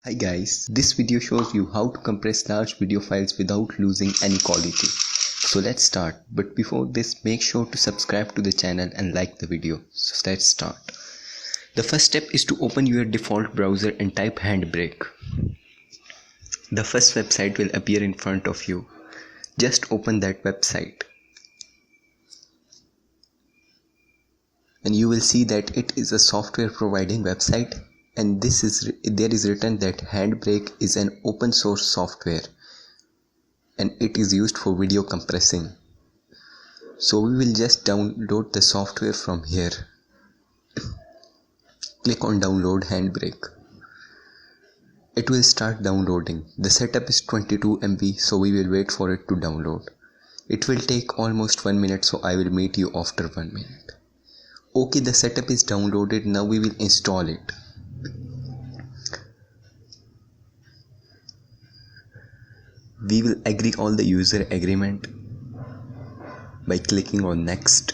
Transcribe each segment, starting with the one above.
Hi guys, this video shows you how to compress large video files without losing any quality. So let's start, but before this make sure to subscribe to the channel and like the video. So let's start. The first step is to open your default browser and type Handbrake. The first website will appear in front of you. Just open that website. And you will see that it is a software providing website, and there is written that Handbrake is an open source software and it is used for video compressing. So we will just download the software from here. Click on download Handbrake. It will start downloading. The setup is 22 MB, so we will wait for it to download. It will take almost 1 minute, so I will meet you after 1 minute. Okay, the setup is downloaded. Now we will install it. We will agree all the user agreement by clicking on next.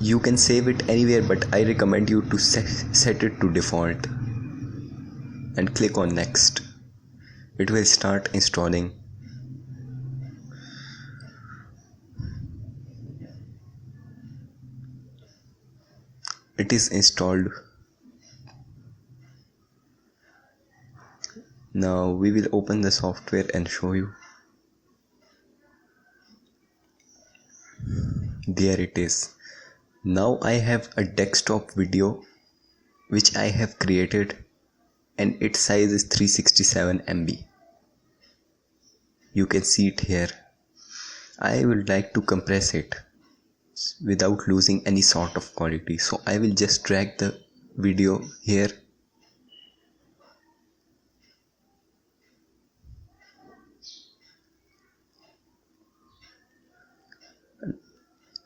You can save it anywhere, but I recommend you to set it to default and click on next. It will start installing. It is installed. Now we will open the software and show you. There it is. Now I have a desktop video which I have created, and its size is 367 MB. You can see it here. I would like to compress it without losing any sort of quality, so I will just drag the video here.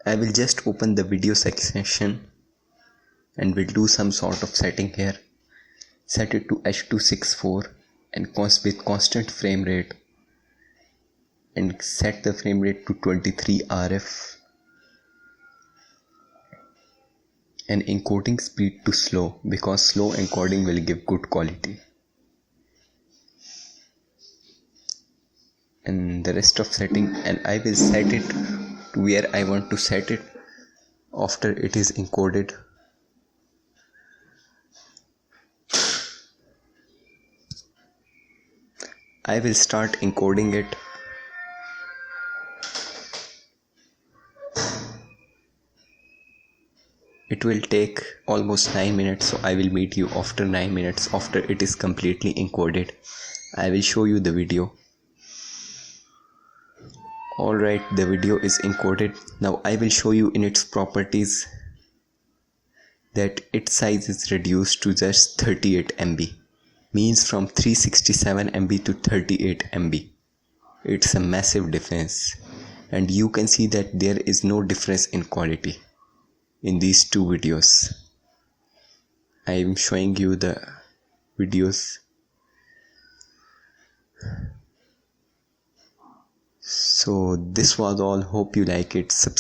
I will just open the video section and will do some sort of setting here. Set it to H.264 and with constant frame rate, and set the frame rate to 23 RF and encoding speed to slow, because slow encoding will give good quality. And the rest of setting, and I will set it to where I want to set it after it is encoded. I will start encoding it. It will take almost 9 minutes, so I will meet you after 9 minutes after it is completely encoded. I will show you the video. Alright, the video is encoded. Now I will show you in its properties that its size is reduced to just 38 MB. Means from 367 MB to 38 MB. It's a massive difference. And you can see that there is no difference in quality in these two videos. I am showing you the videos. So this was all. Hope you like it. Subscribe.